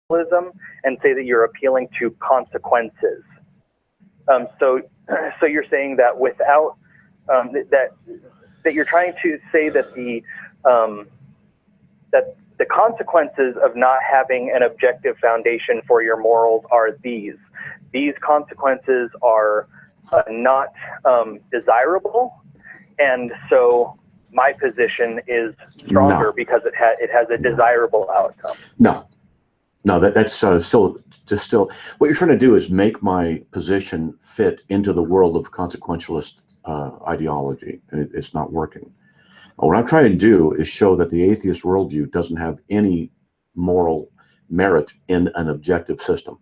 and say that you're appealing to consequences. So you're saying that without that you're trying to say that the consequences of not having an objective foundation for your morals are these. These consequences are not desirable, and so my position is stronger because it has a desirable outcome. No, that's still what you're trying to do is make my position fit into the world of consequentialist ideology, and it's not working. What I'm trying to do is show that the atheist worldview doesn't have any moral merit in an objective system.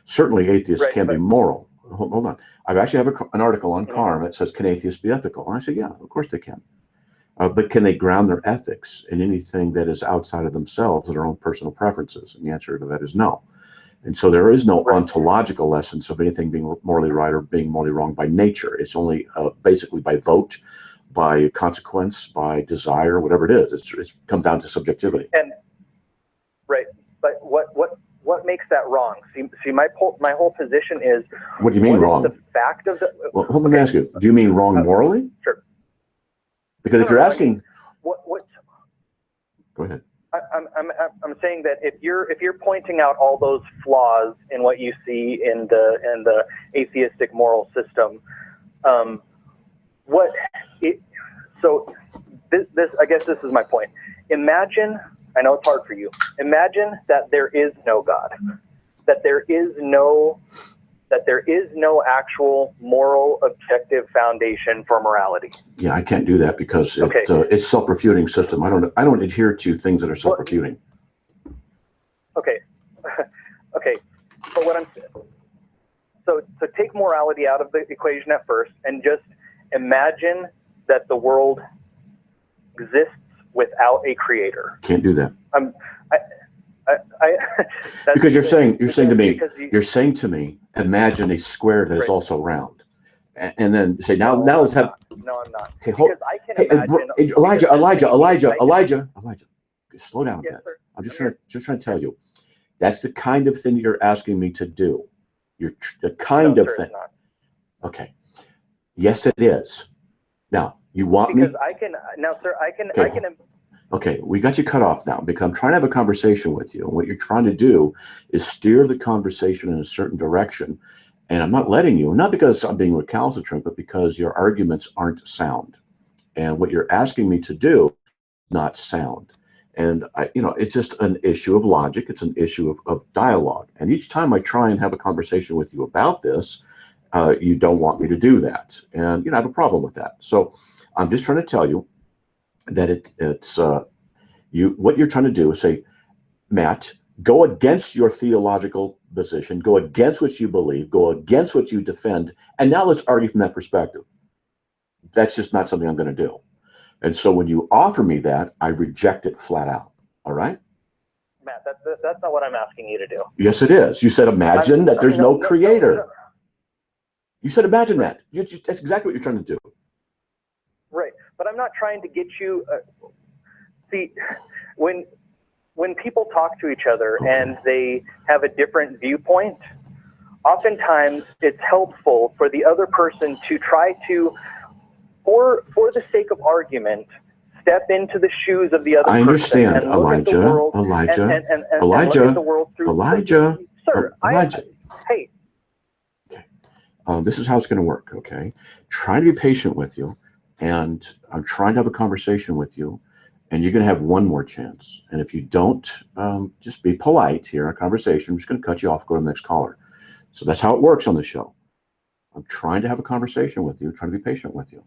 Certainly, atheists can be moral. Hold on. I actually have an article on CARM that says, "Can atheists be ethical?" And I say, yeah, of course they can. But can they ground their ethics in anything that is outside of themselves and their own personal preferences? And the answer to that is no. And so there is no ontological essence of anything being morally right or being morally wrong by nature. It's only basically by vote, by consequence, by desire, whatever it is. It's come down to subjectivity. And but what makes that wrong? See, my whole position is. What do you mean wrong? The fact of the. Well, let me ask you. Do you mean wrong morally? Sure. Because if you're asking. What? Go ahead. I'm saying that if you're pointing out all those flaws in what you see in the atheistic moral system, I guess this is my point. Imagine, I know it's hard for you. Imagine that there is no God, that there is no actual moral objective foundation for morality. Yeah, I can't do that because it's self-refuting system. I don't adhere to things that are self-refuting. Okay. But what I'm so take morality out of the equation at first and just imagine that the world exists without a creator. Can't do that. Because you're saying to me, imagine a square that is also round, and then say now let's have. No, I'm not. Okay, because I can imagine. Elijah, slow down a bit. Sir. I'm just trying to tell you, that's the kind of thing you're asking me to do. You're the kind of thing. It's not. Okay. Yes, it is. Now you want me. Because I can now, sir. I can. Okay, we got you cut off now because I'm trying to have a conversation with you. And what you're trying to do is steer the conversation in a certain direction. And I'm not letting you, not because I'm being recalcitrant, but because your arguments aren't sound. And what you're asking me to do is not sound. And it's just an issue of logic. It's an issue of dialogue. And each time I try and have a conversation with you about this, you don't want me to do that. And I have a problem with that. So I'm just trying to tell you that what you're trying to do is say, Matt, go against your theological position, go against what you believe, go against what you defend, and now let's argue from that perspective. That's just not something I'm going to do. And so when you offer me that, I reject it flat out. All right? Matt, that's not what I'm asking you to do. Yes, it is. You said imagine that there's no creator. No. You said imagine that. That's exactly what you're trying to do. Right. But I'm not trying to get you. See, when people talk to each other and they have a different viewpoint, oftentimes it's helpful for the other person to try to, for the sake of argument, step into the shoes of the other person. I understand, and look at the world and look at the world through. Sir, hey. Okay. This is how it's going to work. Okay. Trying to be patient with you. And I'm trying to have a conversation with you, and you're going to have one more chance. And if you don't, just be polite here in a conversation. I'm just going to cut you off, go to the next caller. So that's how it works on the show. I'm trying to have a conversation with you, trying to be patient with you.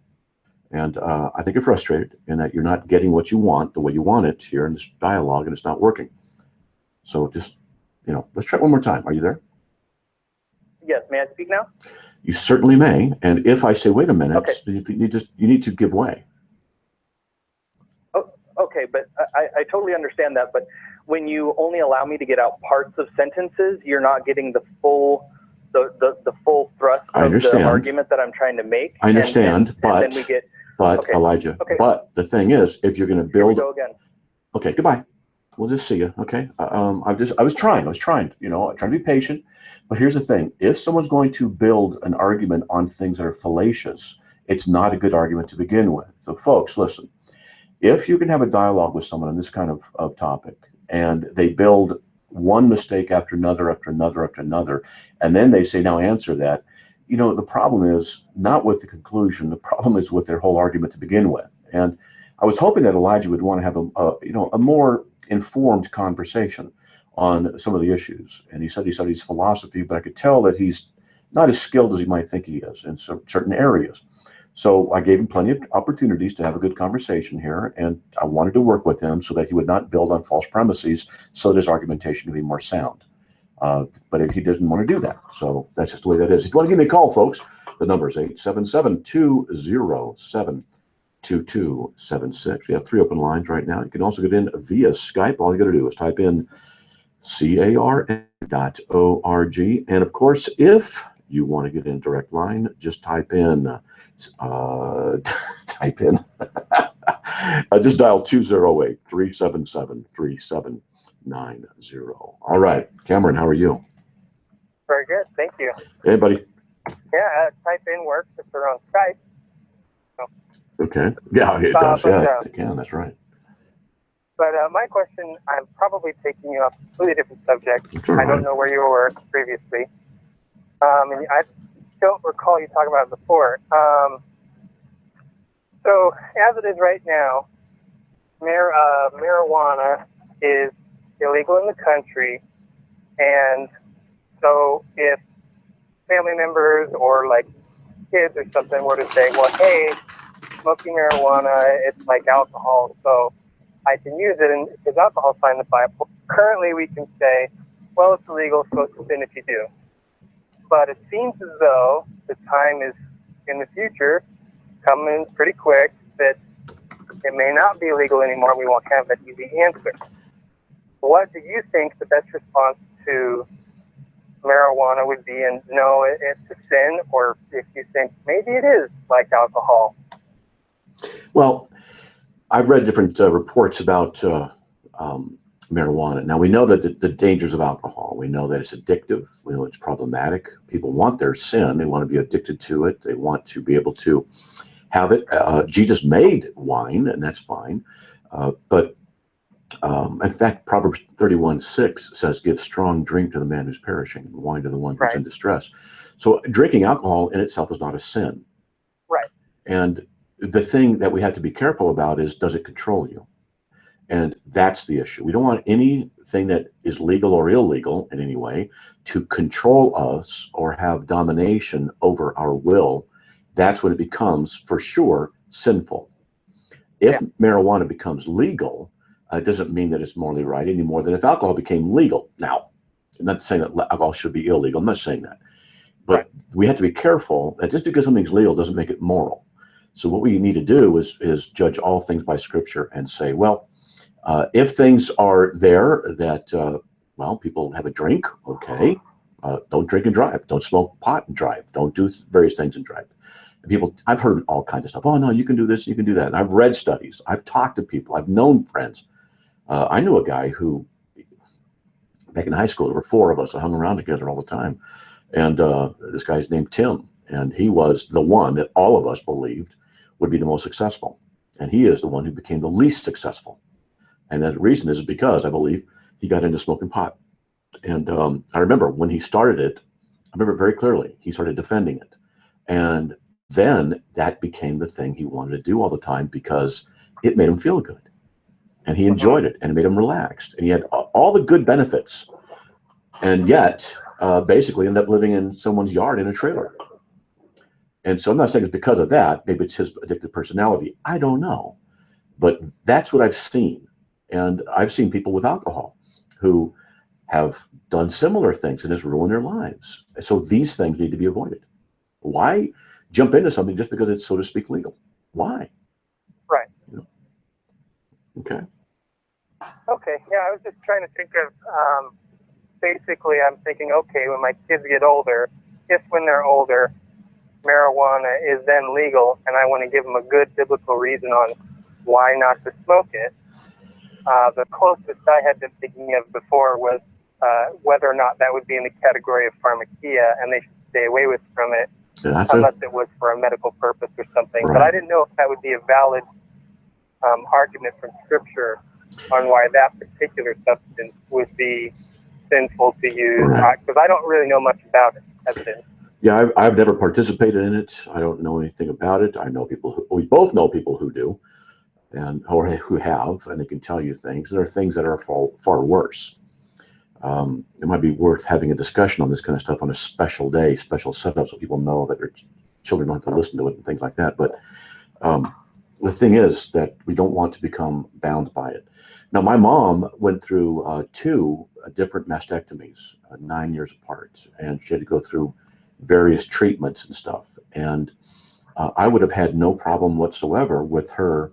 And I think you're frustrated in that you're not getting what you want the way you want it here in this dialogue, and it's not working. So just, let's try it one more time. Are you there? Yes. May I speak now? You certainly may, and if I say, wait a minute, you need to give way. Oh, okay, but I totally understand that, but when you only allow me to get out parts of sentences, you're not getting the full thrust of the argument that I'm trying to make. I understand, and then we get, Elijah, but the thing is, if you're going to build... Here we go again. Okay, goodbye. We'll just see you. Okay. I was trying, trying to be patient. But here's the thing. If someone's going to build an argument on things that are fallacious, it's not a good argument to begin with. So folks, listen, if you can have a dialogue with someone on this kind of topic and they build one mistake after another, after another, after another, and then they say, now answer that, the problem is not with the conclusion. The problem is with their whole argument to begin with. And I was hoping that Elijah would want to have a more informed conversation on some of the issues. And he said he studies philosophy, but I could tell that he's not as skilled as he might think he is in certain areas. So I gave him plenty of opportunities to have a good conversation here, and I wanted to work with him so that he would not build on false premises, so that his argumentation could be more sound. But he doesn't want to do that. So that's just the way that is. If you want to give me a call, folks, the number is 877-207-2276. We have 3 open lines right now. You can also get in via Skype. All you got to do is type in CARN.org. And of course, if you want to get in direct line, just type in just dial 208-377-3790. All right, Cameron, how are you? Very good, thank you. Hey, buddy. Yeah, type in works if they're on Skype. Okay. Yeah, it does. Yeah, it can. That's right. But my question, I'm probably taking you off a completely different subject. Right. I don't know where you were previously. And I don't recall you talking about it before. So as it is right now, marijuana is illegal in the country. And so if family members or like kids or something were to say, well, hey, smoking marijuana, it's like alcohol, so I can use it, and because alcohol is in the Bible. Currently, we can say, well, it's illegal, so it's a sin if you do. But it seems as though the time is in the future coming pretty quick that it may not be illegal anymore. We won't have that easy answer. What do you think the best response to marijuana would be? And no, it's a sin, or if you think maybe it is like alcohol? Well, I've read different reports about marijuana. Now, we know that the dangers of alcohol. We know that it's addictive. We know it's problematic. People want their sin. They want to be addicted to it. They want to be able to have it. Jesus made wine, and that's fine. But in fact, Proverbs 31:6 says, give strong drink to the man who's perishing, and wine to the one who's in distress. So drinking alcohol in itself is not a sin. Right. And the thing that we have to be careful about is, does it control you? And that's the issue. We don't want anything that is legal or illegal in any way to control us or have domination over our will. That's when it becomes, for sure, sinful. If marijuana becomes legal, it doesn't mean that it's morally right any more than if alcohol became legal. Now, I'm not saying that alcohol should be illegal. I'm not saying that. But we have to be careful that just because something's legal doesn't make it moral. So what we need to do is judge all things by Scripture and say, well, if things are there that, people have a drink, okay, don't drink and drive. Don't smoke pot and drive. Don't do various things and drive. And people, I've heard all kinds of stuff. Oh, no, you can do this, you can do that. And I've read studies. I've talked to people. I've known friends. I knew a guy who, back in high school, there were 4 of us that hung around together all the time. And this guy's named Tim. And he was the one that all of us believed would be the most successful. And he is the one who became the least successful. And the reason is because I believe he got into smoking pot. And I remember when he started it, I remember very clearly, he started defending it. And then that became the thing he wanted to do all the time because it made him feel good. And he enjoyed it, and it made him relaxed. And he had all the good benefits. And yet, basically ended up living in someone's yard in a trailer. And so I'm not saying it's because of that. Maybe it's his addictive personality. I don't know. But that's what I've seen. And I've seen people with alcohol who have done similar things and it's ruined their lives. So these things need to be avoided. Why jump into something just because it's, so to speak, legal? Why? Right. Okay. Okay. Yeah, I was just trying to think of, basically, I'm thinking, okay, when my kids get older, if when they're older, marijuana is then legal, and I want to give them a good biblical reason on why not to smoke it, The closest I had been thinking of before was whether or not that would be in the category of pharmakia, and they should stay away from it unless it was for a medical purpose or something. Right. But I didn't know if that would be a valid argument from Scripture on why that particular substance would be sinful to use, because I don't really know much about it as it is. Yeah, I've never participated in it. I don't know anything about it. I know people we both know people who do, or who have, and they can tell you things. There are things that are far worse. It might be worth having a discussion on this kind of stuff on a special day, special setup, so people know that their children don't have to listen to it and things like that. But the thing is that we don't want to become bound by it. Now, my mom went through 2 different mastectomies, 9 years apart, and she had to go through various treatments and stuff. And I would have had no problem whatsoever with her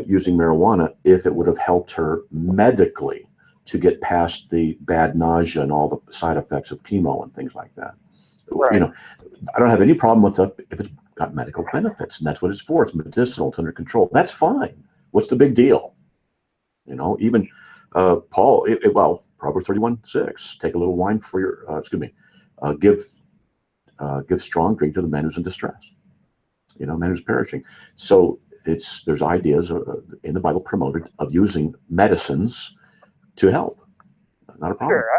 using marijuana if it would have helped her medically to get past the bad nausea and all the side effects of chemo and things like that. Right. You know, I don't have any problem with it if it's got medical benefits, and that's what it's for. It's medicinal, it's under control. That's fine. What's the big deal? You know, even Paul, Proverbs 31:6, take a little wine for your, give strong drink to the man who's in distress, man who's perishing. So there's ideas in the Bible promoted of using medicines to help. Not a problem. Sure.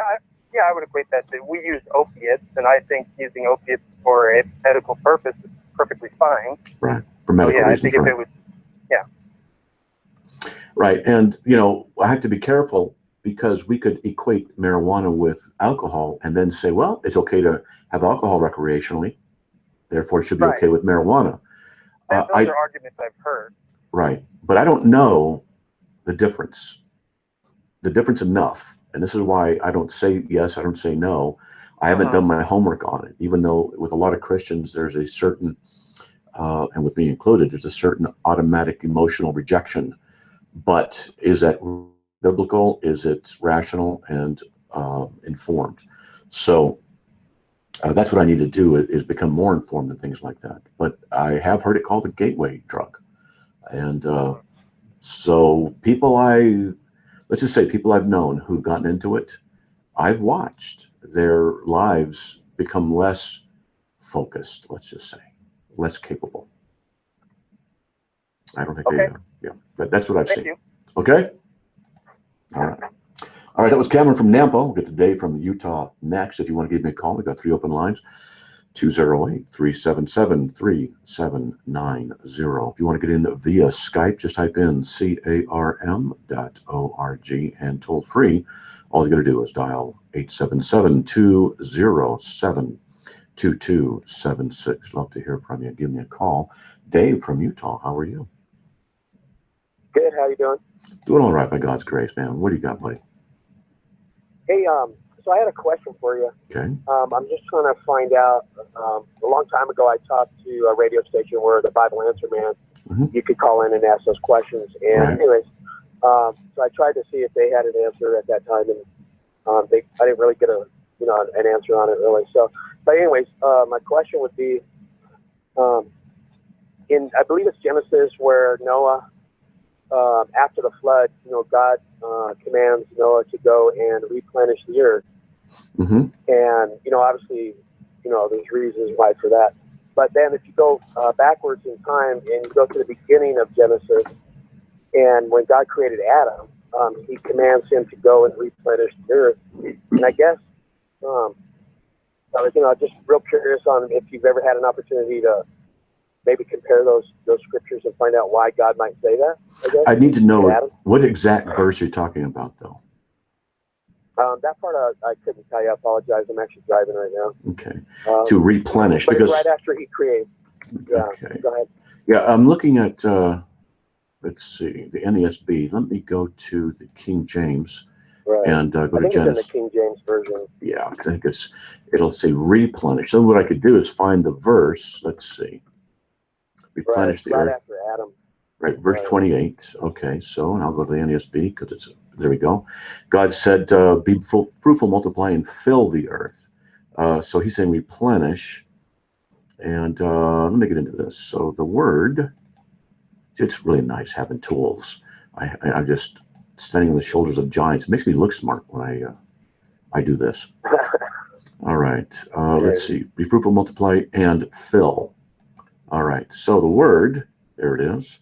I would equate that to, we use opiates, and I think using opiates for a medical purpose is perfectly fine. Right. For medical reasons. I think if it was, Right. And, I have to be careful because we could equate marijuana with alcohol and then say, well, it's okay to have alcohol recreationally, therefore it should be okay with marijuana. Those are arguments I've heard. Right. But I don't know the difference enough. And this is why I don't say yes, I don't say no. I haven't done my homework on it, even though with a lot of Christians, there's a certain, and with me included, there's a certain automatic emotional rejection. But is that biblical? Is it rational and informed? So that's what I need to do is become more informed in things like that. But I have heard it called a gateway drug. And so let's just say people I've known who've gotten into it, I've watched their lives become less focused, let's just say, less capable. I don't think that's what I've seen. You. Okay? All right. All right, that was Cameron from Nampa. We'll get to Dave from Utah next. If you want to give me a call, we've got 3 open lines, 208-377-3790. If you want to get in via Skype, just type in carm.org and toll free. All you got to do is dial 877-207-2276. Love to hear from you. Give me a call. Dave from Utah, how are you? Good. How you doing? Doing all right by God's grace, man. What do you got, buddy? Hey, so I had a question for you. Okay. I'm just trying to find out. A long time ago, I talked to a radio station where the Bible Answer Man, you could call in and ask those questions. And anyways, so I tried to see if they had an answer at that time, and I didn't really get an answer on it really. So, but anyways, my question would be, I believe it's Genesis where Noah, after the flood, God commands Noah to go and replenish the earth. And, obviously, there's reasons why for that. But then if you go backwards in time and you go to the beginning of Genesis, and when God created Adam, he commands him to go and replenish the earth. And I guess, I was, just real curious on if you've ever had an opportunity to maybe compare those scriptures and find out why God might say that, I guess. I need to know what exact verse you're talking about, though. That part I couldn't tell you. I apologize. I'm actually driving right now. Okay. To replenish. But because right after he created. Yeah. Okay. Go ahead. Yeah, I'm looking at, let's see, the NESB. Let me go to the King James and go to Genesis. It's in the King James version. Yeah, I think it'll say replenish. So what I could do is find the verse. Let's see. Replenish the earth. Right after Adam. Right, verse 28. Okay, so, and I'll go to the NESB because there we go. God said, be fruitful, multiply, and fill the earth. So he's saying replenish. And let me get into this. So the word, it's really nice having tools. I just standing on the shoulders of giants. It makes me look smart when I do this. All right. Let's see. Be fruitful, multiply, and fill. All right. So the word, there it is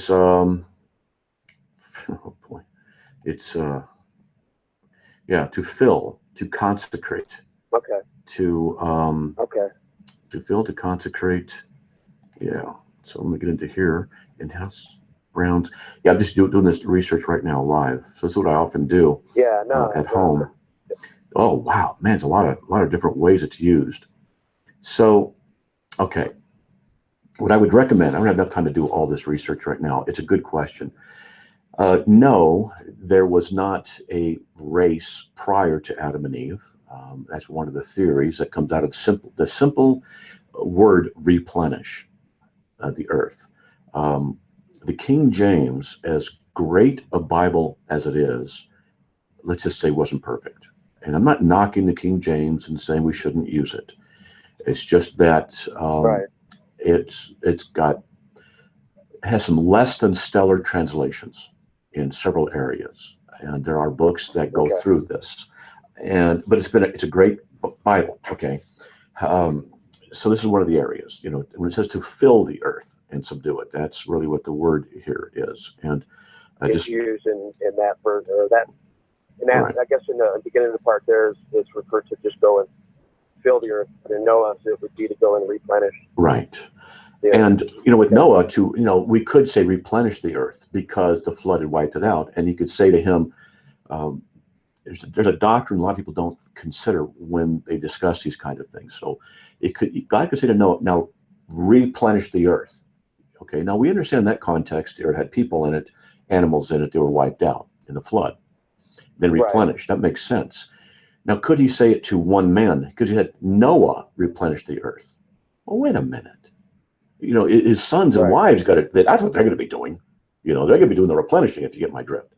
oh boy. It's yeah, to fill, to consecrate. Okay. To Okay. to fill, to consecrate. Yeah. So let me get into here. In-house Browns. Yeah, I'm just doing this research right now live. So this is what I often do. Yeah. No. At home. Oh wow, man, it's a lot of different ways it's used. So, okay. What I would recommend, I don't have enough time to do all this research right now. It's a good question. No, there was not a race prior to Adam and Eve. That's one of the theories that comes out of the simple word replenish the earth. The King James, as great a Bible as it is, let's just say wasn't perfect. And I'm not knocking the King James and saying we shouldn't use it. It's just that Right. it has some less than stellar translations in several areas, and there are books that go through this. But it's a great Bible. Okay, so this is one of the areas. You know, when it says to fill the earth and subdue it, that's really what the word here is. And It's used in that verse or that. And that, right. I guess in the beginning of the part there, it's referred to just go and fill the earth. But in Noah, it would be to go and replenish. Right. Yeah. And, you know, with Noah, we could say replenish the earth because the flood had wiped it out. And you could say to him, there's a doctrine a lot of people don't consider when they discuss these kind of things. So God could say to Noah, now replenish the earth. Okay. Now we understand that context. It had people in it, animals in it, they were wiped out in the flood. Then replenish. Right. That makes sense. Now, could he say it to one man? Because he had Noah replenish the earth. Well, wait a minute. You know, his sons and wives got it. That's what they're going to be doing. You know, they're going to be doing the replenishing, if you get my drift.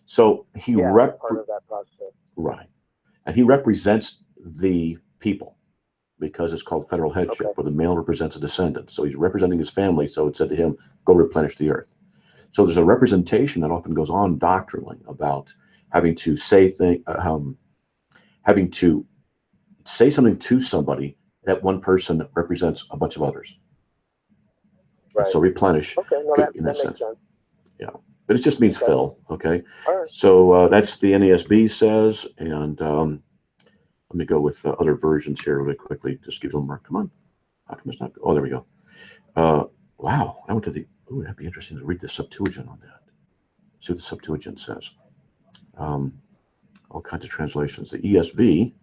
So he part of that process. Right. And he represents the people because it's called federal headship, where the male represents a descendant. So he's representing his family. So it said to him, go replenish the earth. So there's a representation that often goes on doctrinally about having to say having to say something to somebody that one person represents a bunch of others. Right. So replenish. Okay, no, that makes sense. Yeah, but it just means fill. Okay. All right. So that's the NASB says, and let me go with other versions here really quickly. Just give them more. Come on. How come it's not? Oh, there we go. Wow. I went to the. Ooh, that'd be interesting to read the Septuagint on that. See what the Septuagint says. All kinds of translations. The ESV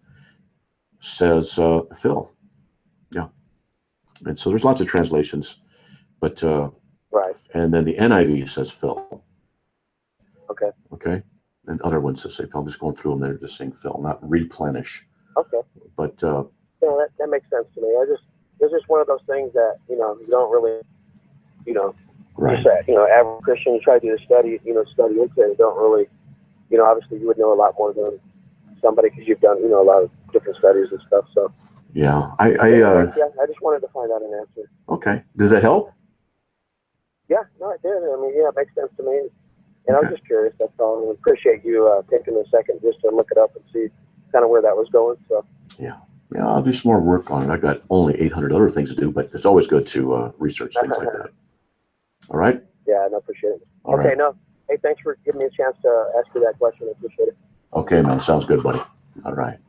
says fill. Yeah. And so there's lots of translations, but and then the NIV says fill. Okay. Okay. And other ones that say fill. I'm just going through them. They're just saying fill, not replenish. Okay. But yeah, that makes sense to me. It's just one of those things that, you don't really, right. Average Christian, you try to study into it, don't really, obviously you would know a lot more than somebody because you've done, a lot of different studies and stuff. So yeah, I just wanted to find out an answer. Okay. Does that help? Yeah, no, it did. I mean, yeah, it makes sense to me. And I was just curious, that's all. I appreciate you taking a second just to look it up and see kind of where that was going. So yeah, I'll do some more work on it. I got only 800 other things to do, but it's always good to research things like that. All right? Yeah, I appreciate it. All right. No. Hey, thanks for giving me a chance to ask you that question. I appreciate it. Okay, man. Sounds good, buddy. All right.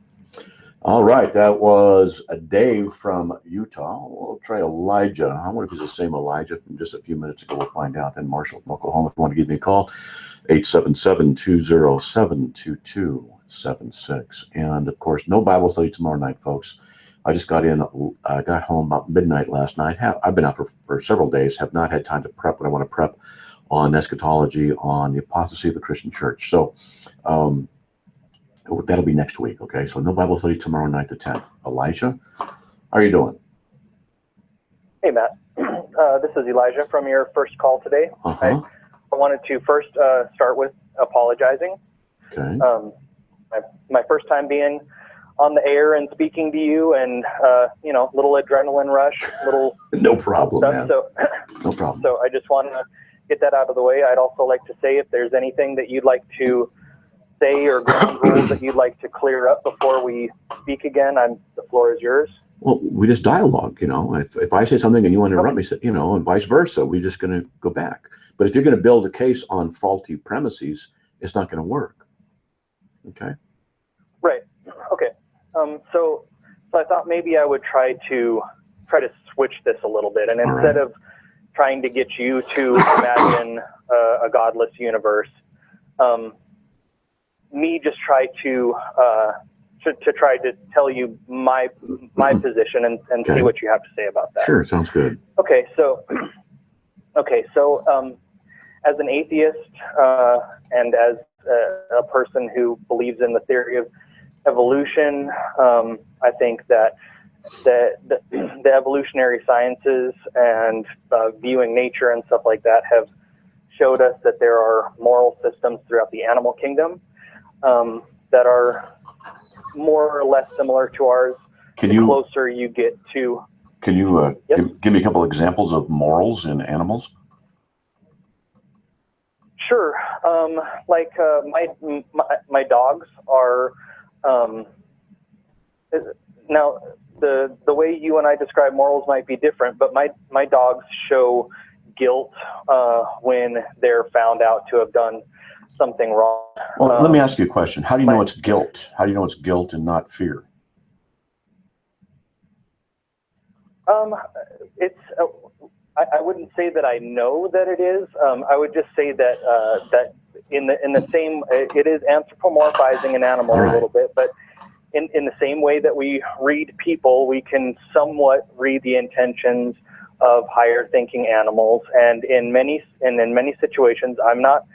All right. That was Dave from Utah. We'll try Elijah. I wonder if he's the same Elijah from just a few minutes ago. We'll find out. And Marshall from Oklahoma, if you want to give me a call, 877-207-2276. And, of course, no Bible study tomorrow night, folks. I just got home about midnight last night. I've been out for several days, have not had time to prep what I want to prep on eschatology, on the apostasy of the Christian church. So that'll be next week, okay? So no Bible study tomorrow night, the 10th. Elijah, how are you doing? Hey, Matt. This is Elijah from your first call today. Uh-huh. I wanted to first start with apologizing. Okay. My first time being on the air and speaking to you, and little adrenaline rush, little no problem, stuff. man. So no problem. So I just want to get that out of the way, I'd also like to say if there's anything that you'd like to say or ground rules that you'd like to clear up before we speak again, the floor is yours. Well, we just dialogue, you know. If I say something and you want to interrupt me, you know, and vice versa, we're just going to go back. But if you're going to build a case on faulty premises, it's not going to work. Okay. Right. Okay. So I thought maybe I would try to switch this a little bit, and instead of trying to get you to imagine a godless universe, me just try to try to tell you my position and see what you have to say about that. Sure, sounds good. Okay, so as an atheist and as a person who believes in the theory of evolution, I think that the evolutionary sciences and viewing nature and stuff like that have showed us that there are moral systems throughout the animal kingdom that are more or less similar to ours. The closer you get to. Can you give me a couple examples of morals in animals? Sure. Like my dogs are. Now the way you and I describe morals might be different, but my dogs show guilt when they're found out to have done something wrong. Well, let me ask you a question. How do you know it's guilt? How do you know it's guilt and not fear? It's. I wouldn't say that I know that it is. I would just say that that in the same, it is anthropomorphizing an animal a little bit, but in the same way that we read people, we can somewhat read the intentions of higher thinking animals. And in many situations, I'm not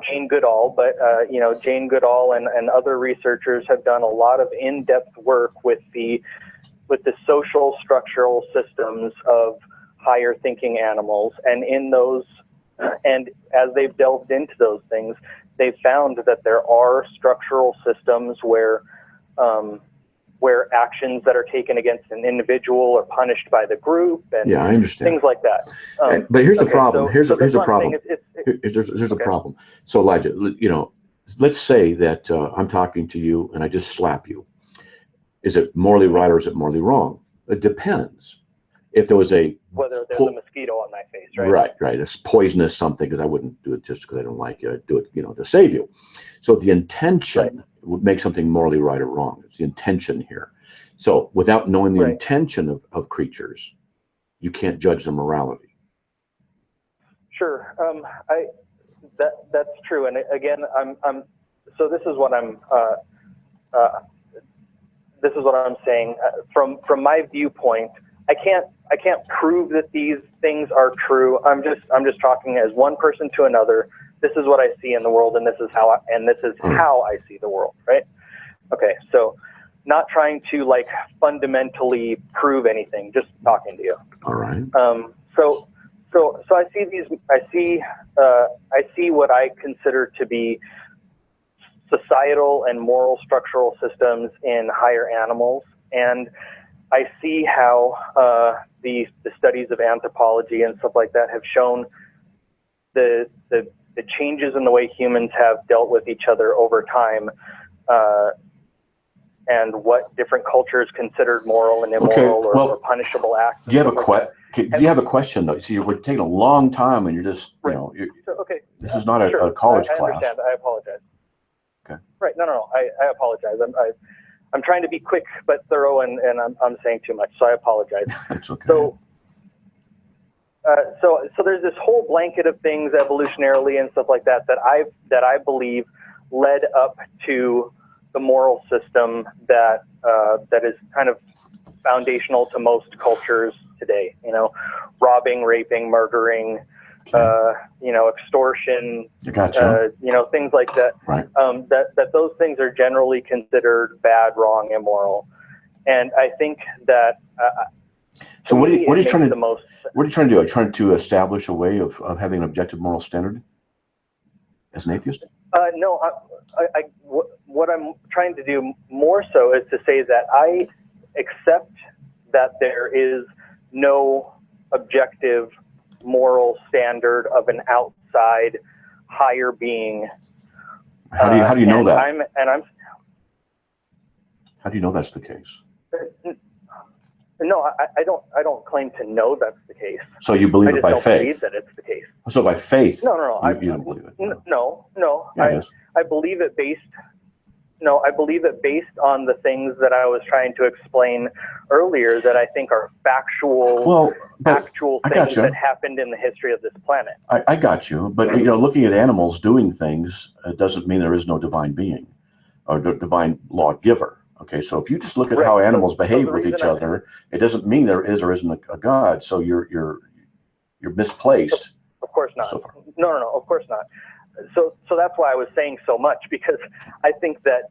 Jane Goodall, but you know, Jane Goodall and other researchers have done a lot of in-depth work with the social structural systems of higher thinking animals, and in those, and as they've delved into those things, they've found that there are structural systems where actions that are taken against an individual are punished by the group, and I understand things like that. But here's the problem. So, here's the problem. There's a problem. So Elijah, you know, let's say that I'm talking to you and I just slap you. Is it morally right or is it morally wrong? It depends. If there was whether there's a mosquito on my face, right? Right. It's poisonous something, because I wouldn't do it just because I don't like you. I'd do it, you know, to save you. So the intention would make something morally right or wrong. It's the intention here. So without knowing the intention of creatures, you can't judge the morality. Sure. That's true. And again, so this is what I'm saying. From my viewpoint, I can't prove that these things are true. I'm just talking as one person to another. This is what I see in the world, and this is how I see the world, right? Okay, so not trying to like fundamentally prove anything, just talking to you. All right. So I see what I consider to be societal and moral structural systems in higher animals, and I see how the studies of anthropology and stuff like that have shown the changes in the way humans have dealt with each other over time, and what different cultures considered moral and immoral or punishable acts. Do you have a question though? See, we're taking a long time, and you're just you know. This is not a college class. I understand. I apologize. Okay. Right. No. I apologize. I'm trying to be quick but thorough, and I'm saying too much, so I apologize. That's okay. So there's this whole blanket of things evolutionarily and stuff like that that I believe led up to the moral system that is kind of foundational to most cultures today. You know, robbing, raping, murdering, you know, extortion, you know, things like that. Right. That those things are generally considered bad, wrong, immoral, and I think that. So what are you trying to do? Are you trying to establish a way of having an objective moral standard as an atheist? No, what I'm trying to do more so is to say that I accept that there is no objective moral standard of an outside higher being. How do you know that? How do you know that's the case? No, I don't claim to know that's the case. So you believe it by don't faith? Believe that it's the case. So by faith? No. You don't believe it? No. Yeah, I believe it based. No, I believe it based on the things that I was trying to explain earlier that I think are factual, actual things that happened in the history of this planet. I got you, but looking at animals doing things doesn't mean there is no divine being or divine lawgiver. Okay, so if you just look at how animals behave with each other, it doesn't mean there is or isn't a God. So you're misplaced. Of course not. So far. No, of course not. So that's why I was saying so much, because I think that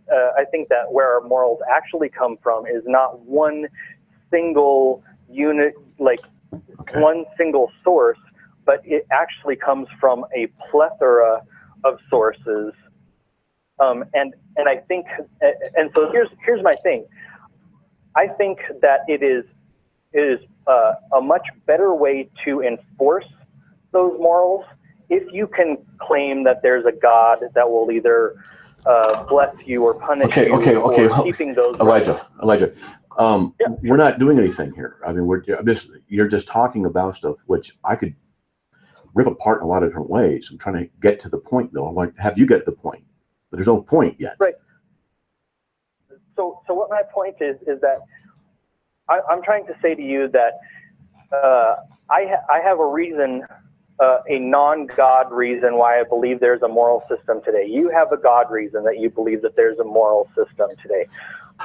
where our morals actually come from is not one single unit, one single source, but it actually comes from a plethora of sources. And I think, and so here's my thing. I think that it is a much better way to enforce those morals if you can claim that there's a God that will either bless you or punish you for keeping those. Elijah, we're not doing anything here. I mean, you're just talking about stuff which I could rip apart in a lot of different ways. I'm trying to get to the point, though. I want to have you get to the point, but there's no point yet. Right. So what my point is that I'm trying to say to you that I have a reason. A non-God reason why I believe there's a moral system today. You have a God reason that you believe that there's a moral system today.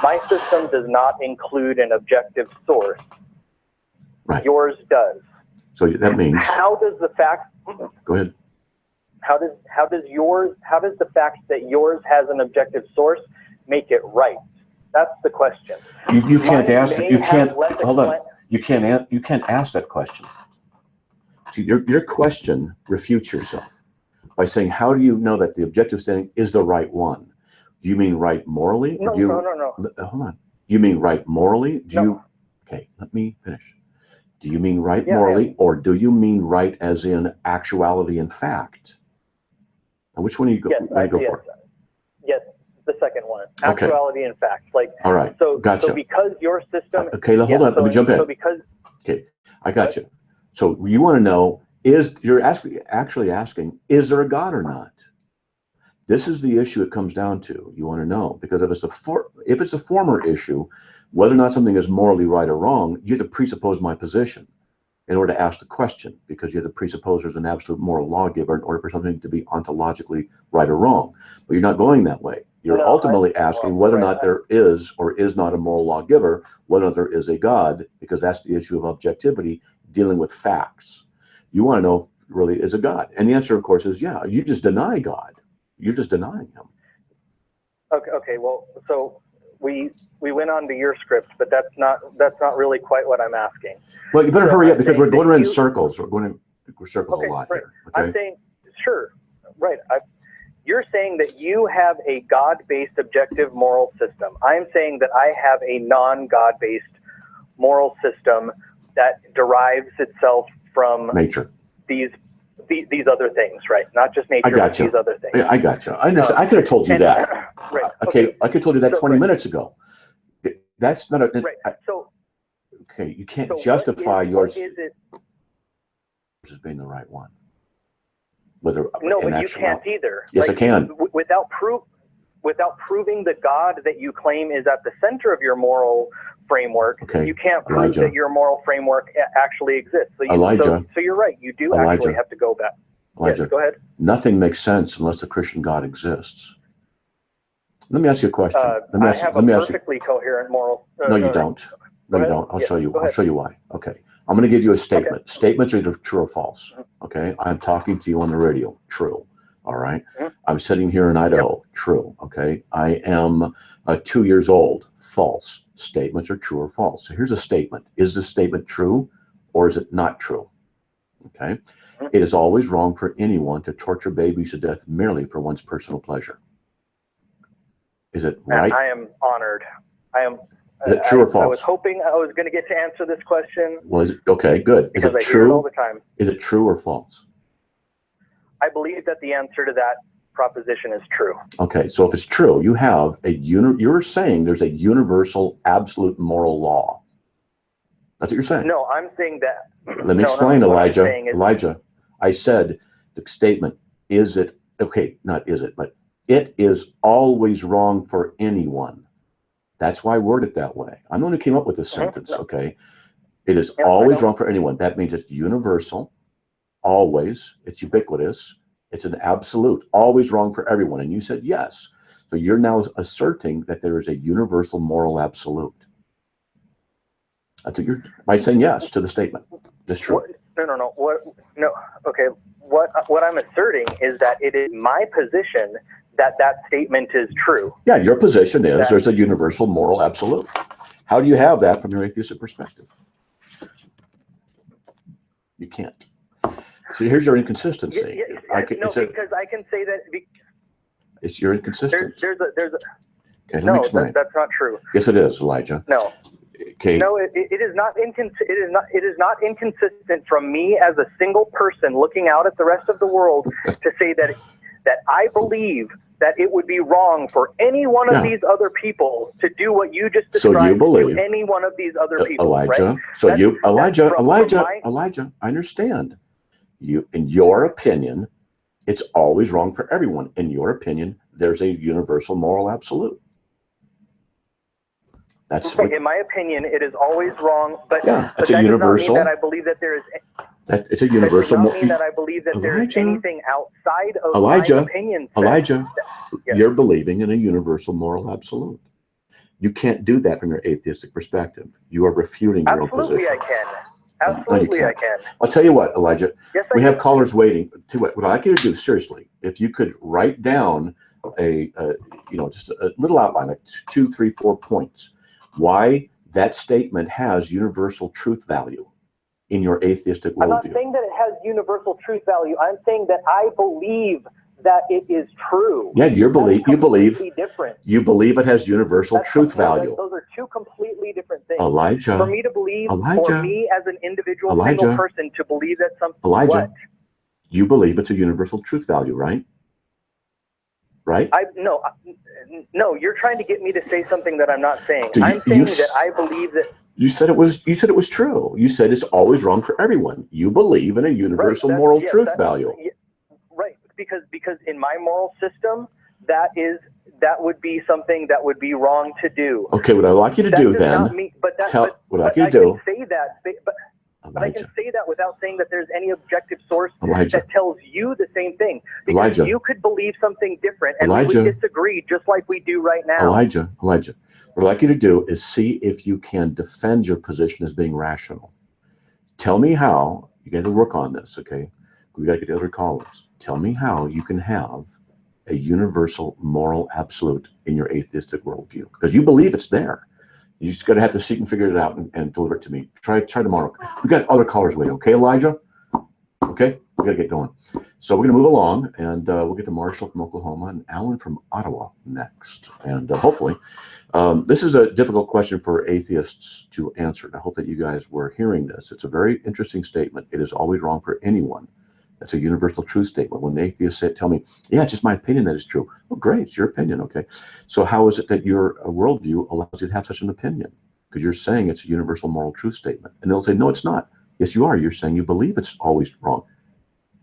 My system does not include an objective source. Right. Yours does. So that means. How does the fact? Go ahead. How does the fact that yours has an objective source make it right? That's the question. You can't ask. You can't. Hold on. You can't ask that question. See, your question refutes yourself by saying, how do you know that the objective standing is the right one? Do you mean right morally? No. Hold on. Do you mean right morally? Okay, let me finish. Do you mean right morally, or do you mean right as in actuality and fact? Now, which one do you go, for? Yes, the second one. Actuality and fact. All right, gotcha. So because your system... Okay, hold on, let me jump in. Okay, I got you. So you want to know, you're actually asking, is there a God or not? This is the issue it comes down to. You want to know, because if it's a former issue, whether or not something is morally right or wrong, you have to presuppose my position in order to ask the question, because you have to presuppose there's an absolute moral lawgiver in order for something to be ontologically right or wrong. But you're not going that way. You're ultimately asking whether or not there is or is not a moral lawgiver, whether or not there is a God, because that's the issue of objectivity, dealing with facts. You want to know if there really is a God. And the answer, of course, is yeah. You just deny God. You're just denying him. Okay. Well, so we went on to your script, but that's not really quite what I'm asking. Well, you better hurry up, because we're going around in circles. We're going in circles a lot here. Okay? I'm saying, sure, right. You're saying that you have a God-based objective moral system. I'm saying that I have a non-God-based moral system that derives itself from nature. These other things, right? Not just nature, but these other things. I got you. I understand. I could have told you that. Right. Okay. I could have told you that 20 minutes ago. That's not a. Right. Okay, you can't justify yours as being the right one. But you can't either. Yes, I can. Without proving the God that you claim is at the center of your moral framework, you can't prove that your moral framework actually exists. So, so you're right. You do actually have to go back. Elijah, yes, go ahead. Nothing makes sense unless the Christian God exists. Let me ask you a question. I have a perfectly coherent moral. No, you don't. No, you don't. I'll show you. I'll show you why. Okay. I'm going to give you a statement. Okay. Statements are either true or false. Okay. I'm talking to you on the radio. True. All right. I'm sitting here in Idaho. Yep. True. Okay. I am 2 years old. False. Statements are true or false. So here's a statement. Is the statement true or is it not true? Okay. It is always wrong for anyone to torture babies to death merely for one's personal pleasure. Is it right? I am honored. I Is it true or false? I was hoping I was going to get to answer this question. Was it okay? Good. Is Because it I hear it all true? the time. Is it true or false? I believe that the answer to that proposition is true. Okay, so if it's true, you have you're saying there's a universal absolute moral law. That's what you're saying. No, I'm saying that. Let me explain, what I'm Elijah. saying is- Elijah, I said the statement, is it, okay, not is it, but it is always wrong for anyone. That's why I word it that way. I'm the one who came up with this sentence, okay? It is always wrong for anyone. That means it's universal, always, it's ubiquitous, it's an absolute, always wrong for everyone. And you said yes. So you're now asserting that there is a universal moral absolute. That's what you're, by saying yes to the statement. That's true. No. Okay. What I'm asserting is that it is my position that that statement is true. Yeah, your position is there's a universal moral absolute. How do you have that from your atheistic perspective? You can't. So here's your inconsistency. Because I can say that. It's your inconsistency. There's a. Okay, let me explain. That's not true. Yes, it is, Elijah. No. Okay. No, it is not It is not inconsistent from me as a single person looking out at the rest of the world to say that I believe that it would be wrong for any one of these other people to do what you just described. So you believe to any one of these other people, Elijah. right? So Elijah. I understand. You, in your opinion, it's always wrong for everyone. In your opinion, there's a universal moral absolute. That's in my opinion, it is always wrong. But it's that a universal. Does not mean that I believe that there is. That it's a universal. That does not mean that I believe that there is anything outside of my opinion. Elijah, you're believing in a universal moral absolute. You can't do that from your atheistic perspective. You are refuting your own position. Absolutely, I can. Absolutely, I can. I'll tell you what, Elijah. Yes, we have callers waiting. What I'd like you to do, seriously, if you could write down just a little outline, like 2, 3, 4 points, why that statement has universal truth value in your atheistic worldview. I'm not saying that it has universal truth value. I'm saying that I believe that it is true. Yeah, you believe different. You believe it has universal truth value. Those are two completely different things. Elijah, for me to believe, for me as an individual single person to believe that something. Elijah, you believe it's a universal truth value, right? Right? No, you're trying to get me to say something that I'm not saying. I'm saying that I believe that. You said it was true. You said it's always wrong for everyone. You believe in a universal moral truth value. Right, because in my moral system, that would be something that would be wrong to do. Okay, what I'd like you to do then, I can say that without saying that there's any objective source that tells you the same thing. Because you could believe something different and we would disagree just like we do right now. Elijah, what I'd like you to do is see if you can defend your position as being rational. Tell me how, you got to work on this, okay? We got to get the other callers. Tell me how you can have a universal moral absolute in your atheistic worldview. Because you believe it's there. You just got to have to seek and figure it out and deliver it to me. Try tomorrow. We got other callers waiting. Okay, Elijah? Okay, we got to get going. So we're going to move along, and we'll get to Marshall from Oklahoma and Alan from Ottawa next. And hopefully, this is a difficult question for atheists to answer. And I hope that you guys were hearing this. It's a very interesting statement. It is always wrong for anyone. That's a universal truth statement. When atheists tell me, yeah, it's just my opinion that is true. Well, great, it's your opinion, okay. So how is it that your worldview allows you to have such an opinion? Because you're saying it's a universal moral truth statement. And they'll say, no, it's not. Yes, you are. You're saying you believe it's always wrong.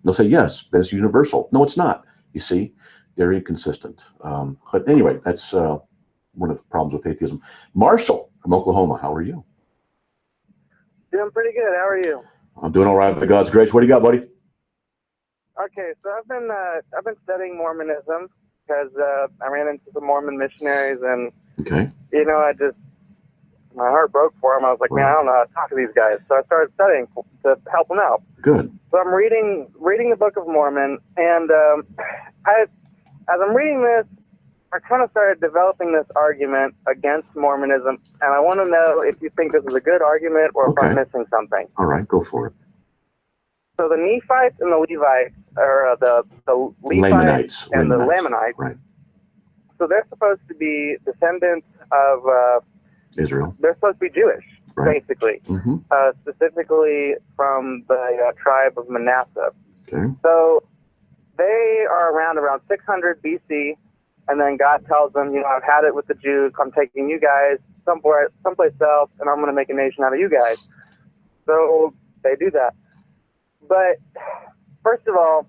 They'll say, yes, that is universal. No, it's not. You see, they're inconsistent. But anyway, that's one of the problems with atheism. Marshall from Oklahoma, how are you? Doing pretty good. How are you? I'm doing all right by God's grace. What do you got, buddy? Okay, so I've been studying Mormonism because I ran into some Mormon missionaries, and my heart broke for them. I was like, man, I don't know how to talk to these guys, so I started studying to help them out. Good. So I'm reading the Book of Mormon, and as I'm reading this, I kind of started developing this argument against Mormonism, and I want to know if you think this is a good argument or if I'm missing something. All right, go for it. So the Nephites and the Levites, or the Levites and the Lamanites, right? So they're supposed to be descendants of Israel. They're supposed to be Jewish, Right. basically, Mm-hmm. specifically from the tribe of Manasseh. Okay. So they are around 600 BC, and then God tells them, I've had it with the Jews. I'm taking you guys someplace else, and I'm going to make a nation out of you guys. So they do that. But first of all,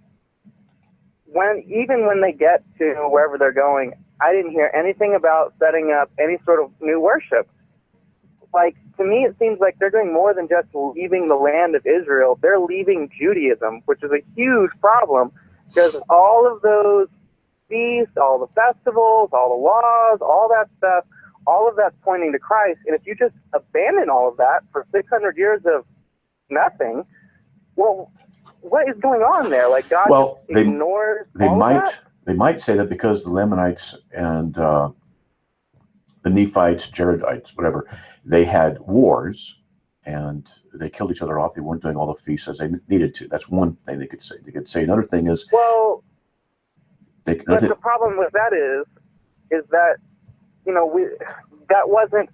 even when they get to wherever they're going, I didn't hear anything about setting up any sort of new worship. Like, to me, it seems like they're doing more than just leaving the land of Israel. They're leaving Judaism, which is a huge problem, because all of those feasts, all the festivals, all the laws, all that stuff, all of that's pointing to Christ. And if you just abandon all of that for 600 years of nothing, well, what is going on there? Like, God just ignores all of that? They might say that because the Lamanites and the Nephites, Jaredites, whatever, they had wars and they killed each other off. They weren't doing all the feasts as they needed to. That's one thing they could say. They could say another thing is, well, but the problem with that is that, that wasn't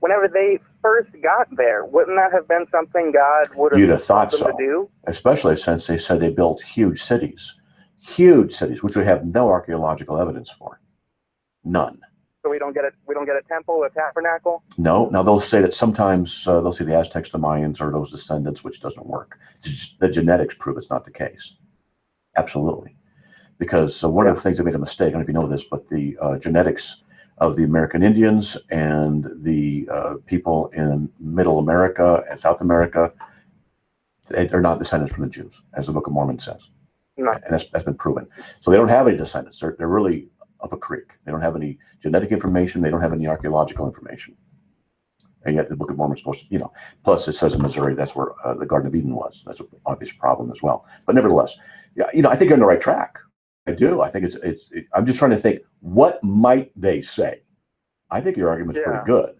whenever they first got there, wouldn't that have been something God would have you'd have thought them so, to do? Especially since they said they built huge cities, which we have no archaeological evidence for. None. So we don't get a temple, a tabernacle? No. Now they'll say that sometimes they'll say the Aztecs, the Mayans, or those descendants, which doesn't work. The genetics prove it's not the case. Absolutely. Because one of the things they made a mistake, I don't know if you know this, but the genetics of the American Indians and the people in Middle America and South America, they're not descendants from the Jews, as the Book of Mormon says. No. And that's been proven. So they don't have any descendants. They're really up a creek. They don't have any genetic information. They don't have any archaeological information. And yet the Book of Mormon is supposed to, plus it says in Missouri, that's where the Garden of Eden was. That's an obvious problem as well. But nevertheless, I think you're on the right track. I do. I think I'm just trying to think, what might they say? I think your argument's pretty good.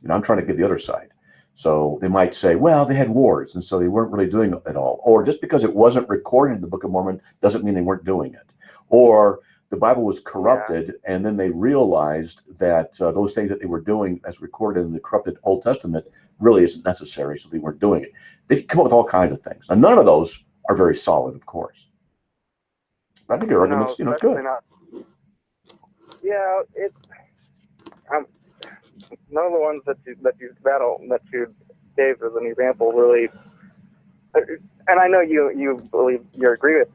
I'm trying to get the other side. So they might say, well, they had wars, and so they weren't really doing it all. Or just because it wasn't recorded in the Book of Mormon doesn't mean they weren't doing it. Or the Bible was corrupted, and then they realized that those things that they were doing as recorded in the corrupted Old Testament really isn't necessary, so they weren't doing it. They come up with all kinds of things. Now, none of those are very solid, of course. I think your argument's, good. Not. Yeah, it's none of the ones that you gave as an example really. And I know you believe would agree with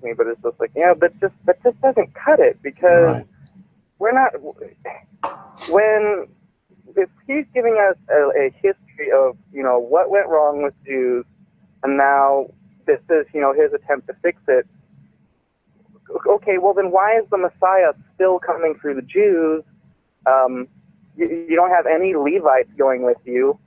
me, but it's just like, but just doesn't cut it, because we're not. If he's giving us a history of what went wrong with Jews, and now this is his attempt to fix it. Okay, well then why is the Messiah still coming through the Jews? You don't have any Levites going with you.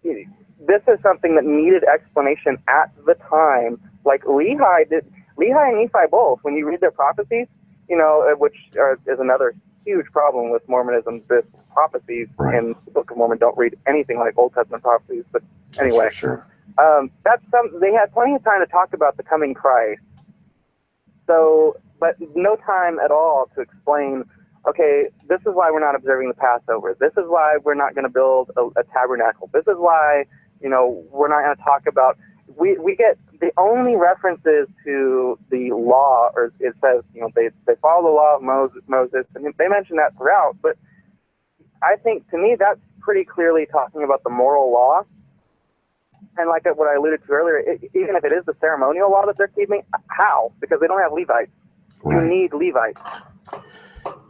This is something that needed explanation at the time. Like Lehi and Nephi both, when you read their prophecies, which is another huge problem with Mormonism. The prophecies in the Book of Mormon don't read anything like Old Testament prophecies. But anyway, sure. They had plenty of time to talk about the coming Christ. So, but no time at all to explain, okay, this is why we're not observing the Passover. This is why we're not going to build a tabernacle. This is why, we're not going to talk about, we get the only references to the law, or it says, they follow the law of Moses, and they mention that throughout. But I think, to me, that's pretty clearly talking about the moral law. And like what I alluded to earlier, even if it is the ceremonial law that they're keeping, how? Because they don't have Levites. You need Levites.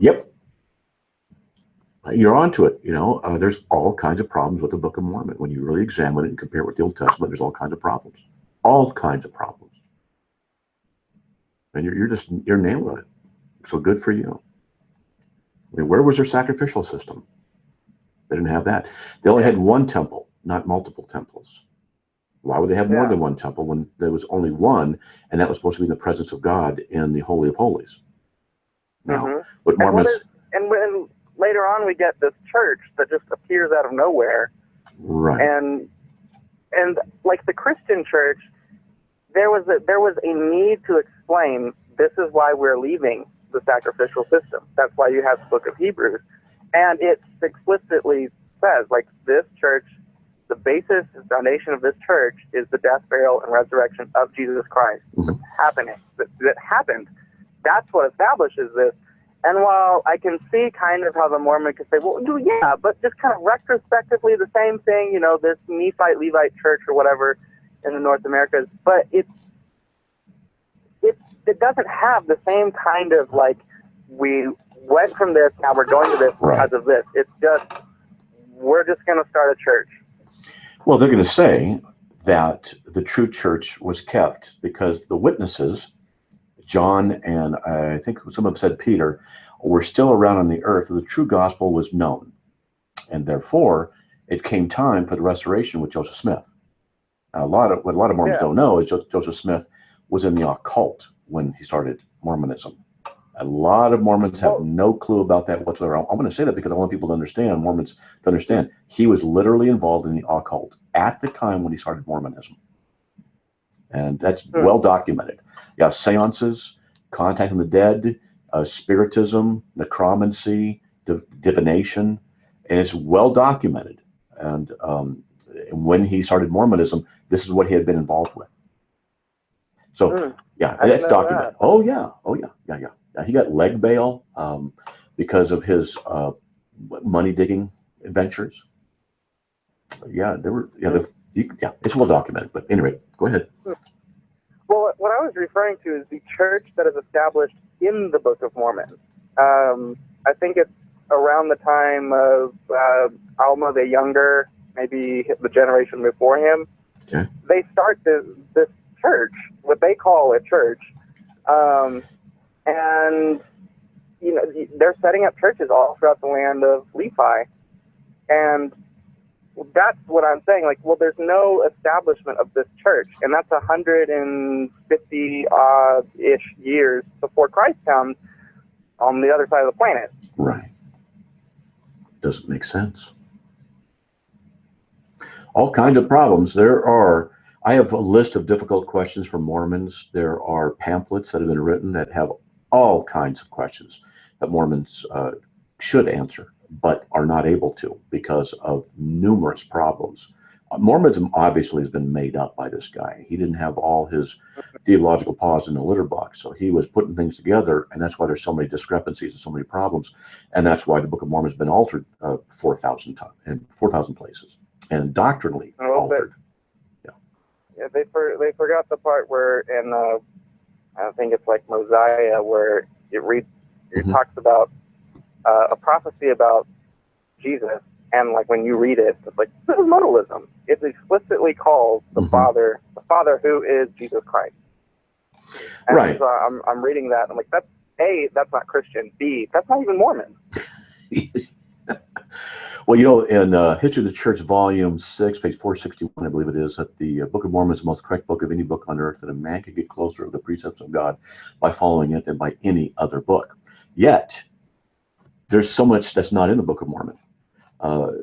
Yep. You're onto it. There's all kinds of problems with the Book of Mormon. When you really examine it and compare it with the Old Testament, there's all kinds of problems. All kinds of problems. And you're nailing it. So good for you. I mean, where was their sacrificial system? They didn't have that. They only had one temple, not multiple temples. Why would they have more than one temple when there was only one, and that was supposed to be in the presence of God in the Holy of Holies? Now, what Mormons... And later on, we get this church that just appears out of nowhere. Right. And like the Christian church, there was a need to explain, this is why we're leaving. the sacrificial system. That's why you have the book of Hebrews. And it explicitly says, like, this church, the basis and foundation of this church is the death, burial, and resurrection of Jesus Christ. That's happening. That happened. That's what establishes this. And while I can see kind of how the Mormon could say, well, yeah, but just kind of retrospectively the same thing, you know, this Nephite Levite church or whatever in the North Americas, but it doesn't have the same kind of, like, we went from this, now we're going to this because of this. It's just, we're just going to start a church. Well, they're going to say that the true church was kept because the witnesses, John and I think some have said Peter, were still around on the earth. The true gospel was known. And therefore, it came time for the restoration with Joseph Smith. Now, what a lot of Mormons don't know is Joseph Smith was in the occult when he started Mormonism. A lot of Mormons have no clue about that whatsoever. I'm going to say that because I want people to understand, Mormons to understand, he was literally involved in the occult at the time when he started Mormonism. And that's well documented. Yeah, seances, contacting the dead, spiritism, necromancy, divination, and it's well documented. And when he started Mormonism, this is what he had been involved with. So, yeah, that's documented. Oh, yeah. He got leg bail because of his money digging ventures. Yeah, it's well documented. But anyway, go ahead. Well, what I was referring to is the church that is established in the Book of Mormon. I think it's around the time of Alma the Younger, maybe the generation before him. Okay. They start this church, what they call a church, and you know, they're setting up churches all throughout the land of Nephi, and that's what I'm saying. Like, well, there's no establishment of this church, and that's 150-ish years before Christ comes on the other side of the planet. Right. Doesn't make sense. All kinds of problems. I have a list of difficult questions for Mormons. There are pamphlets that have been written that have all kinds of questions that Mormons should answer, but are not able to because of numerous problems. Mormonism obviously has been made up by this guy. He didn't have all his theological paws in the litter box, so he was putting things together, and that's why there's so many discrepancies and so many problems, and that's why the Book of Mormon has been altered 4,000 times in 4,000 places, and doctrinally altered. Yeah, they forgot the part where in I think it's like Mosiah where it talks about a prophecy about Jesus, and like when you read it, it's like, this is modalism. It explicitly calls the Father who is Jesus Christ. And right. So I'm reading that, and I'm like, that's A, that's not Christian. B, that's not even Mormon. Well, you know, in History of the Church, Volume 6, page 461, I believe it is, that the Book of Mormon is the most correct book of any book on earth, that a man can get closer to the precepts of God by following it than by any other book. Yet, there's so much that's not in the Book of Mormon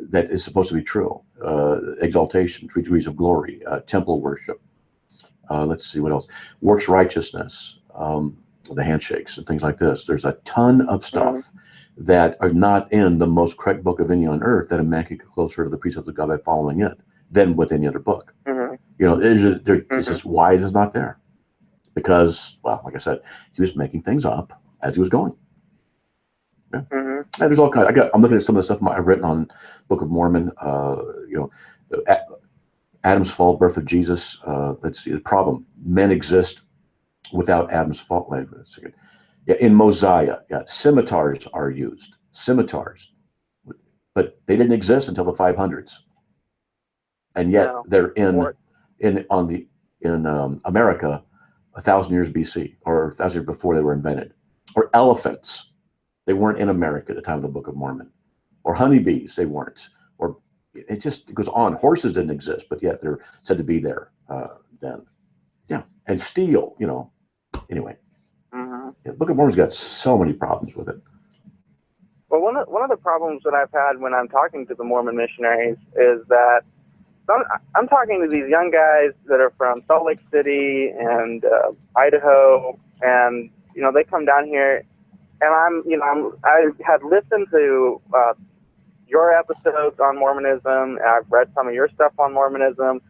that is supposed to be true. Exaltation, 3 degrees of glory, temple worship. Let's see what else. Works righteousness, the handshakes and things like this. There's a ton of stuff that are not in the most correct book of any on earth that a man can get closer to the precepts of God by following it than with any other book. You know, it's just why it is not there. Because, well, like I said, he was making things up as he was going. Yeah. And there's all kinds. I'm looking at some of the stuff I've written on Book of Mormon. You know, Adam's fall, birth of Jesus. Let's see the problem. Men exist without Adam's fall. Wait a second. Yeah, in Mosiah, scimitars are used. Scimitars, but they didn't exist until the 500s, and yet they're in America 1,000 years BC, or 1,000 years before they were invented. Or elephants, they weren't in America at the time of the Book of Mormon. Or honeybees, they weren't. Or it just goes on. Horses didn't exist, but yet they're said to be there then. Yeah, and steel, you know. Anyway. The Book of Mormon's got so many problems with it. Well, one of the problems that I've had when I'm talking to the Mormon missionaries is that I'm talking to these young guys that are from Salt Lake City and Idaho, and you know, they come down here I had listened to your episodes on Mormonism, and I've read some of your stuff on Mormonism,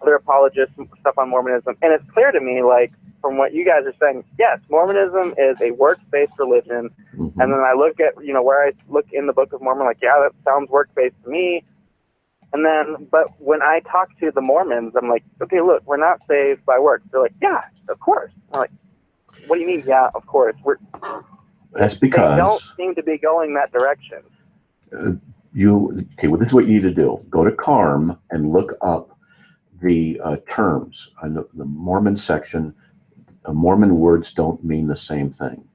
other apologists stuff on Mormonism, and it's clear to me, like, from what you guys are saying, yes, Mormonism is a works-based religion. Mm-hmm. And then I look at, where I look in the Book of Mormon, like, yeah, that sounds work-based to me. And then, but when I talk to the Mormons, I'm like, okay, look, we're not saved by works. They're like, yeah, of course. I'm like, what do you mean? Yeah, of course. That's because they don't seem to be going that direction. Well, this is what you need to do. Go to CARM and look up the terms. In the Mormon section, Mormon words don't mean the same thing.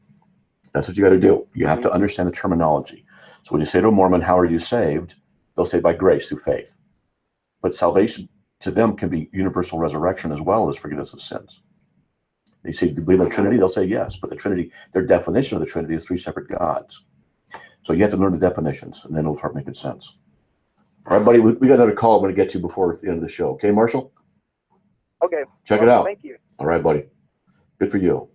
That's what you got to do. You have to understand the terminology. So when you say to a Mormon, how are you saved? They'll say by grace through faith. But salvation to them can be universal resurrection as well as forgiveness of sins. They say, do you believe in the Trinity? They'll say yes. But the Trinity, their definition of the Trinity is 3 separate gods. So you have to learn the definitions, and then it'll start making sense. All right, buddy, we got another call I'm going to get to before the end of the show. Okay, Marshall? Okay. Check it out. Thank you. All right, buddy. Good for you.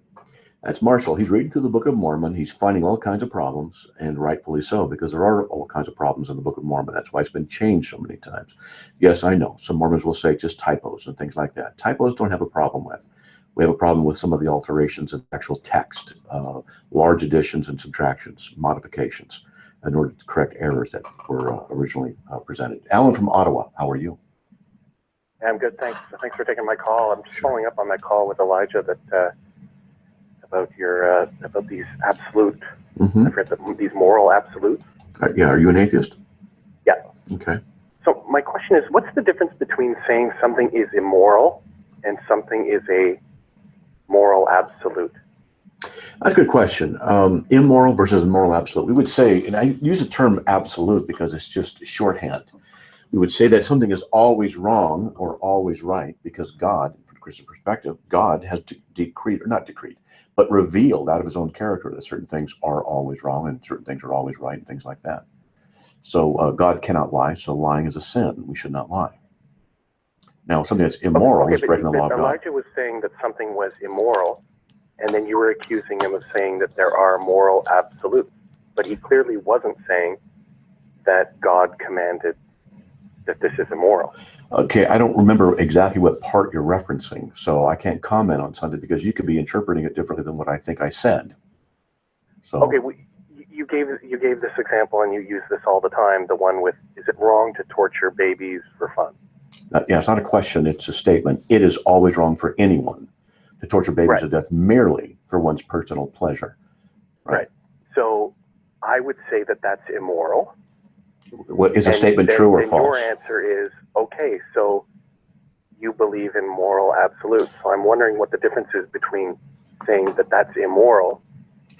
That's Marshall. He's reading through the Book of Mormon. He's finding all kinds of problems, and rightfully so, because there are all kinds of problems in the Book of Mormon. That's why it's been changed so many times. Yes, I know. Some Mormons will say just typos and things like that. Typos don't have a problem with. We have a problem with some of the alterations of actual text, large additions and subtractions, modifications, in order to correct errors that were originally presented. Alan from Ottawa, how are you? I'm good, thanks. Thanks for taking my call. I'm just following up on that call with Elijah that about these absolute, I forget these moral absolutes. Yeah, are you an atheist? Yeah. Okay. So my question is, what's the difference between saying something is immoral and something is a moral absolute? That's a good question. Immoral versus moral absolute. We would say, and I use the term absolute because it's just shorthand. We would say that something is always wrong or always right because God, from the Christian perspective, God has decreed, or not decreed, but revealed out of his own character that certain things are always wrong and certain things are always right and things like that. So God cannot lie, so lying is a sin. We should not lie. Now, something that's immoral is breaking the law of God. Elijah was saying that something was immoral, and then you were accusing him of saying that there are moral absolutes. But he clearly wasn't saying that God commanded that this is immoral. Okay, I don't remember exactly what part you're referencing, so I can't comment on something because you could be interpreting it differently than what I think I said. So okay, you gave this example, and you use this all the time. The one with, is it wrong to torture babies for fun? Yeah, it's not a question, it's a statement. It is always wrong for anyone to torture babies to death merely for one's personal pleasure. Right. So I would say that that's immoral. What is a statement true or false? Your answer is, okay, so you believe in moral absolutes. So I'm wondering what the difference is between saying that that's immoral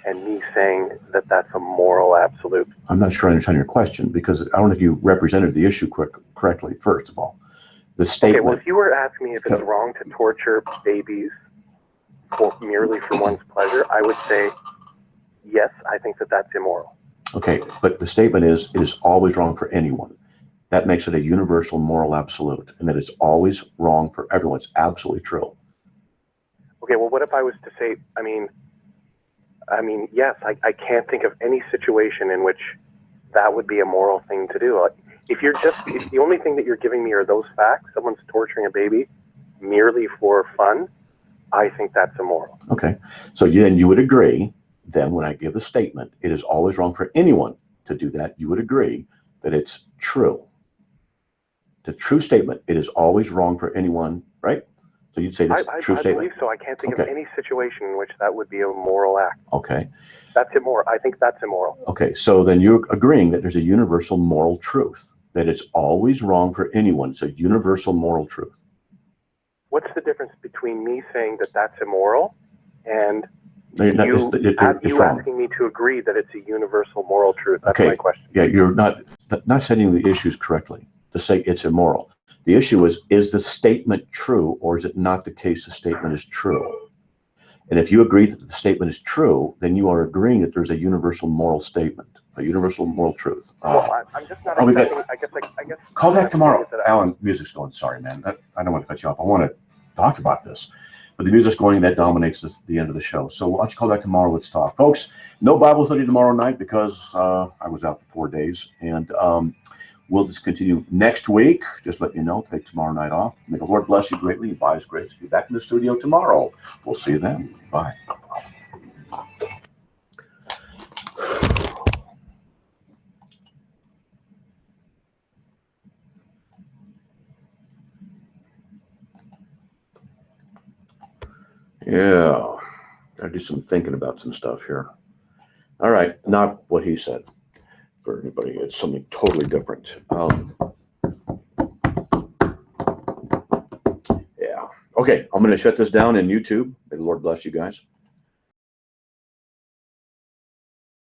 and me saying that that's a moral absolute. I'm not sure I understand your question because I don't think you represented the issue correctly, first of all. The statement. Okay, well, if you were asking me if it's wrong to torture babies merely for one's pleasure, I would say, yes, I think that that's immoral. Okay, but the statement is, it is always wrong for anyone. That makes it a universal moral absolute, and that it's always wrong for everyone. It's absolutely true. Okay, well, what if I was to say, I mean, yes, I can't think of any situation in which that would be a moral thing to do. If the only thing that you're giving me are those facts, someone's torturing a baby merely for fun, I think that's immoral. Okay, so then you would agree, then when I give the statement, it is always wrong for anyone to do that, you would agree that it's true. The true statement, it is always wrong for anyone, right? So you'd say that's a true statement? I believe so. I can't think of any situation in which that would be a moral act. Okay. That's immoral. I think that's immoral. Okay, so then you're agreeing that there's a universal moral truth, that it's always wrong for anyone. It's a universal moral truth. What's the difference between me saying that that's immoral and you asking me to agree that it's a universal moral truth? That's my question. Yeah, you're not setting the issues correctly to say it's immoral. The issue is the statement true, or is it not the case the statement is true? And if you agree that the statement is true, then you are agreeing that there's a universal moral statement, a universal moral truth. Well, I'm just not accepting, I guess. Call back tomorrow. Alan, music's going. Sorry, man. I don't want to cut you off. I want to talk about this. But the music's going, that dominates the end of the show. So why don't you call back tomorrow? Let's talk. Folks, no Bible study tomorrow night because I was out for 4 days. And we'll just continue next week. Just let you know, take tomorrow night off. May the Lord bless you greatly. By His grace, be back in the studio tomorrow. We'll see you then. Bye. Yeah, gotta do some thinking about some stuff here. All right, not what he said. For anybody, it's something totally different. Yeah. Okay, I'm going to shut this down in YouTube. May the Lord bless you guys.